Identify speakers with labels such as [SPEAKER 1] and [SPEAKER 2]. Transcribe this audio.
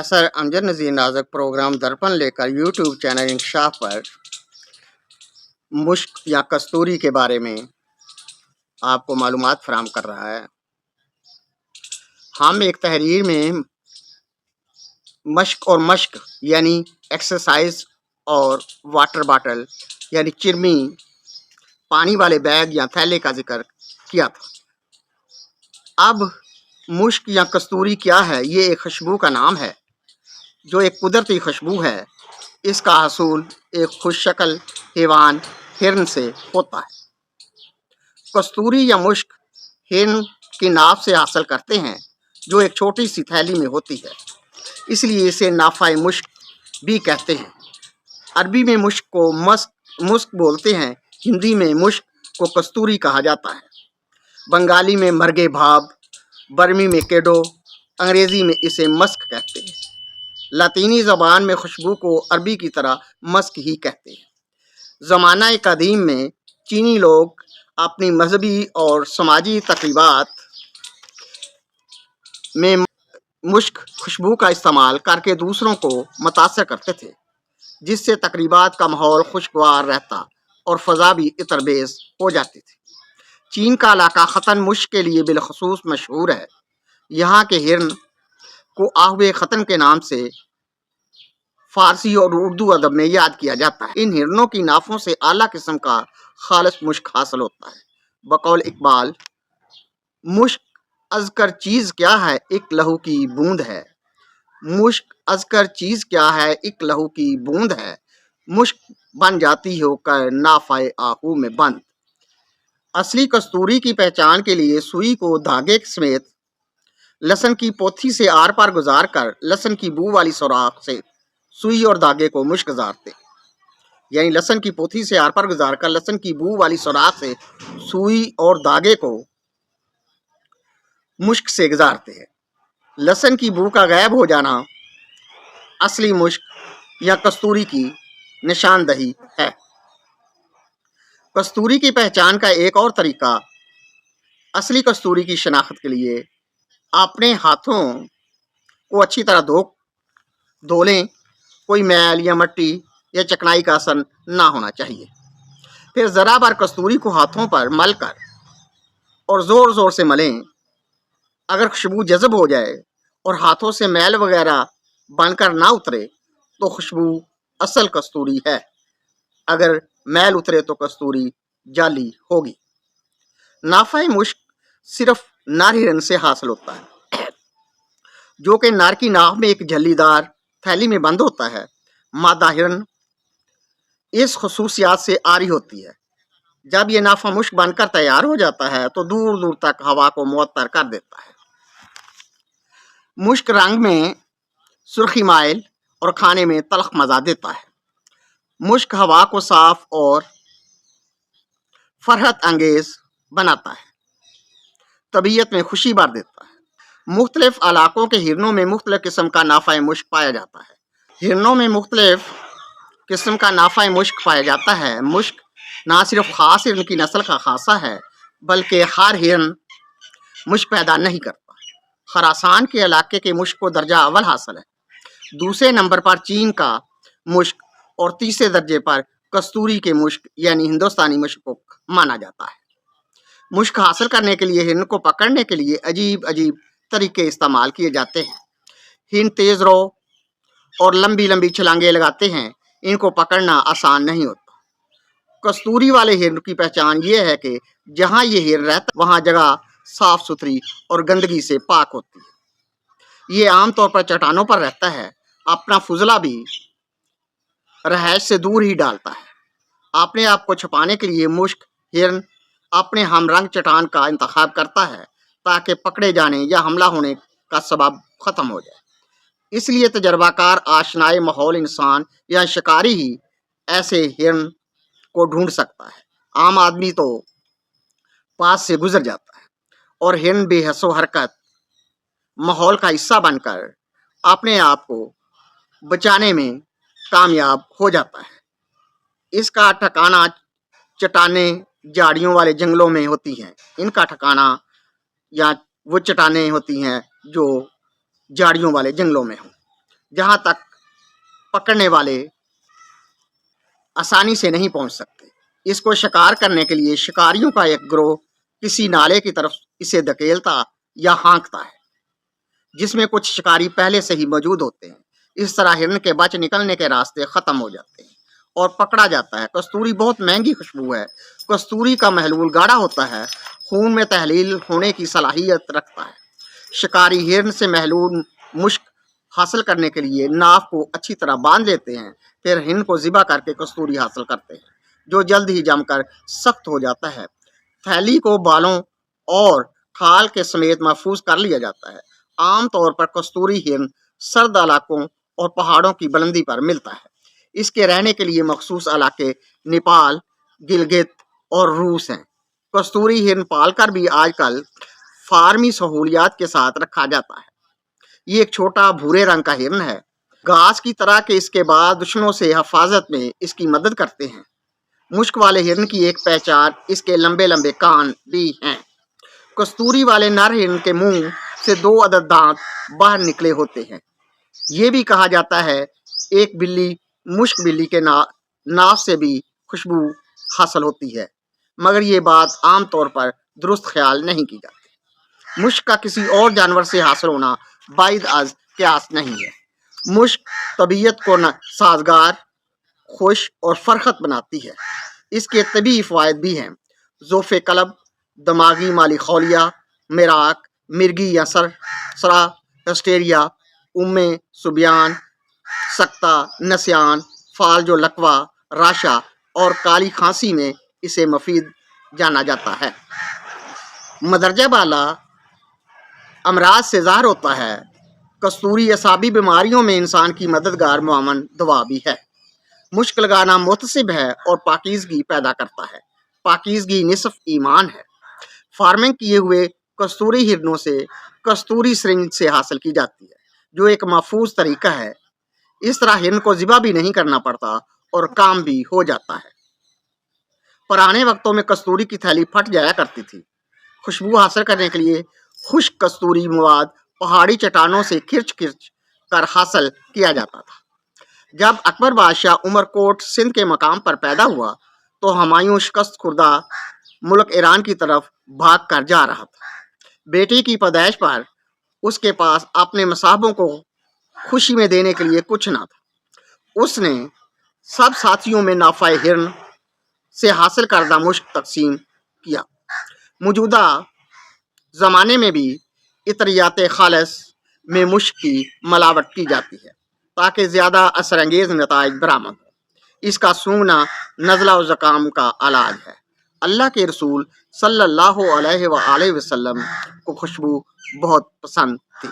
[SPEAKER 1] Professor Amjad नज़ीर नाज़क programme दर्पण लेकर YouTube channel इंकशाफ पर मुश्क या कस्तूरी के बारे में आपको मालूमात फराहम कर रहा है। हम एक तहरीर में मश्क और मश्क यानी एक्सरसाइज और वाटर बाटल यानी चिरमी, पानी वाले बैग या थैले का जिक्र किया था। अब मुश्क या कस्तूरी क्या है? ये एक खुशबू का नाम है जो एक कुदरती खुशबू है। इसका हसूल एक खुशशक्ल हैवान हिरन से होता है। कस्तूरी या मुश्क हिरन की नाफ से हासिल करते हैं जो एक छोटी सी थैली में होती है, इसलिए इसे नाफाए मुश्क भी कहते हैं। अरबी में मुश्क को मुस्क बोलते हैं, हिंदी में मुश्क को कस्तूरी कहा जाता है, बंगाली में मरगे भाब, बर्मी में केडो, अंग्रेज़ी में इसे मस्क कहते हैं। लातीनी ज़बान में खुशबू को अरबी की तरह मस्क ही कहते हैं। ज़माना कदीम में चीनी लोग अपनी मजहबी और समाजी तकरीबात में मुश्क खुशबू का इस्तेमाल करके दूसरों को मुतासर करते थे, जिससे तकरीबात का माहौल खुशगवार रहता और फ़ज़ा भी इतरबेज़ हो जाती थी। चीन का इलाका ख़तन मुश्क के लिए बिलखसूस मशहूर है। यहाँ के हिरन को आहवे ख़तन के नाम से फ़ारसी और उर्दू अदब में याद किया जाता है। इन हिरनों की नाफों से आला किस्म का खालिस मुश्क हासिल होता है। बकौल इकबाल, मुश्क अज़कर चीज़ क्या है, एक लहू की बूंद है। मुश्क अज़कर चीज़ क्या है, एक लहू की बूंद है। मुश्क बन जाती होकर नाफ़ाए आहू में बंद। असली कस्तूरी की पहचान के लिए सुई को धागे समेत लहसुन की पोथी से आर पार गुजार कर लहसुन की बू वाली सुराख से सुई और धागे को मुश्क गुजारते, यानी लहसुन की पोथी से आर पार गुजार कर लहसुन की बू वाली सुराख से सुई और धागे को मुश्क से गुजारते हैं। लहसुन की बू का गायब हो जाना असली मुश्क या कस्तूरी की निशानदही है। कस्तूरी की पहचान का एक और तरीका असली कस्तूरी की शनाख्त के लिए अपने हाथों को अच्छी तरह धो लें। कोई मैल या मिट्टी या चिकनाई का असर ना होना चाहिए। फिर ज़रा बार कस्तूरी को हाथों पर मल कर और ज़ोर ज़ोर से मलें। अगर खुशबू जज़ब हो जाए और हाथों से मैल वगैरह बनकर ना उतरे तो खुशबू असल कस्तूरी है। अगर मैल उतरे तो कस्तूरी जाली होगी। नाफाए मुश्क सिर्फ नर हिरन से हासिल होता है, जो कि नर की नाक में एक झल्लीदार थैली में बंद होता है। मादा हिरन इस खुसूसियात से आरी होती है। जब ये नाफा मुश्क बनकर तैयार हो जाता है तो दूर दूर तक हवा को मुअत्तर कर देता है। मुश्क रंग में सुर्खी माइल और खाने में तल्ख मज़ा देता है। मुश्क हवा को साफ और फरहत अंगेज बनाता है, तबीयत में खुशी भर देता है। मुख्तलिफ इलाकों के हिरनों में मुख्तलिफ किस्म का नाफाए मुश्क पाया जाता है। हिरनों में मुख्तलिफ किस्म का नाफाए मुश्क पाया जाता है। मुश्क ना सिर्फ ख़ास हिरन की नस्ल का खासा है, बल्कि हर हिरन मुश्क पैदा नहीं करता। खरासान के इलाके के मुश्क को दर्जा अव्वल हासिल है। दूसरे नंबर पर चीन का मुश्क और तीसरे दर्जे पर कस्तूरी के मुश्क यानी हिंदुस्तानी मुश्क को माना जाता है। मुश्क हासिल करने के लिए हिरन को पकड़ने के लिए अजीब अजीब तरीके इस्तेमाल किए जाते हैं। हिरन तेज़ रो और लंबी लंबी छलांगे लगाते हैं। इनको पकड़ना आसान नहीं होता। कस्तूरी वाले हिरन की पहचान ये है कि जहाँ ये हिरन रहता है वहाँ जगह साफ सुथरी और गंदगी से पाक होती है। ये आमतौर पर चट्टानों पर रहता है। अपना फुजला भी रहायश से दूर ही डालता है। अपने आप को छुपाने के लिए मुश्क हिरन अपने हमरंग चट्टान का इंतखाब करता है ताकि पकड़े जाने या हमला होने का सबब ख़त्म हो जाए। इसलिए तजर्बाकार आशनाए माहौल इंसान या शिकारी ही ऐसे हिरन को ढूंढ सकता है। आम आदमी तो पास से गुजर जाता है और हिरन बेहसो हरकत माहौल का हिस्सा बनकर अपने आप को बचाने में कामयाब हो जाता है। इसका ठिकाना चट्टानें झाड़ियों वाले जंगलों में होती हैं। इनका ठिकाना या वो चट्टानें होती हैं जो झाड़ियों वाले जंगलों में हों। जहाँ तक पकड़ने वाले आसानी से नहीं पहुंच सकते। इसको शिकार करने के लिए शिकारियों का एक गिरोह किसी नाले की तरफ इसे धकेलता या हाँकता है, जिसमें कुछ शिकारी पहले से ही मौजूद होते हैं। इस तरह हिरन के बच निकलने के रास्ते खत्म हो जाते हैं और पकड़ा जाता है। कस्तूरी बहुत महंगी खुशबू है। कस्तूरी का महलूल गाढ़ा होता है, खून में तहलील होने की सलाहियत रखता है। शिकारी हिरन से महलूल मुश्क हासिल करने के लिए नाव को अच्छी तरह बांध लेते हैं, फिर हिरन को ज़िबा करके कस्तूरी हासिल करते हैं, जो जल्द ही जमकर सख्त हो जाता है। थैली को बालों और खाल के समेत महफूज कर लिया जाता है। आम तौर पर कस्तूरी हिरन सर्द इलाकों और पहाड़ों की बुलंदी पर मिलता है। इसके रहने के लिए मखसूस इलाके नेपाल, गिलगित और रूस हैं। कस्तूरी हिरन पालकर भी आजकल फार्मी सहूलियात के साथ रखा जाता है। ये एक छोटा भूरे रंग का हिरन है। घास की तरह के इसके बाद दुश्मनों से हिफाजत में इसकी मदद करते हैं। मुश्क वाले हिरन की एक पहचान इसके लंबे लंबे कान भी हैं। कस्तूरी वाले नर हिरन के मुंह से 2 अदद दांत बाहर निकले होते हैं। ये भी कहा जाता है एक बिल्ली मुश्क बिल्ली के नाव से भी खुशबू हासिल होती है, मगर ये बात आमतौर पर दुरुस्त ख्याल नहीं की जाती। मुश्क का किसी और जानवर से हासिल होना बाइद अज क्यास नहीं है। मुश्क तबीयत को साजगार, खुश और फरखत बनाती है। इसके तबी फ़वाइद भी हैं। ज़ोफ़े कलब, दिमागी माली खौलिया, मेराक, मिर्गी या सरा, हिस्टेरिया, उम्मे सुबियान, सक्ता, नस्यान, फालजो लकवा, राशा और काली खांसी में इसे मफीद जाना जाता है। मदरजा बाला अमराज से ज़ाहिर होता है। कस्तूरी असाबी बीमारियों में इंसान की मददगार मुआवन दवा भी है। मुश्क लगाना मुतसिब है और पाकीज़गी पैदा करता है। पाकीज़गी निसफ ईमान है। फार्मिंग किए हुए कस्तूरी हिरनों से कस्तूरी सिरिंज से हासिल की जाती है, जो एक महफूज तरीका है। इस तरह हिरन को ज़िबा भी नहीं करना पड़ता और काम भी हो जाता है। पुराने वक्तों में कस्तूरी की थैली फट जाया करती थी। खुशबू हासिल करने के लिए खुश्क कस्तूरी मवाद पहाड़ी चट्टानों से खिर्च खिर्च कर हासिल किया जाता था। जब अकबर बादशाह उमरकोट सिंध के मकाम पर पैदा हुआ तो हुमायूं शिकस्त खुर्दा मुल्क ईरान की तरफ भाग कर जा रहा था। बेटी की पैदाइश पर उसके पास अपने मसाहबों को खुशी में देने के लिए कुछ ना था। उसने सब साथियों में नाफाए हिरन से हासिल करदा मुश्क तकसीम किया। मौजूदा ज़माने में भी इतरियात खालिस में मुश्क की मिलावट की जाती है ताकि ज़्यादा असरंगेज़ नताइज बरामद हो। इसका सूंघना नज़ला और ज़ुकाम का इलाज है। अल्लाह के रसूल सल्लल्लाहु अलैहि वसल्लम को खुशबू बहुत पसंद थी।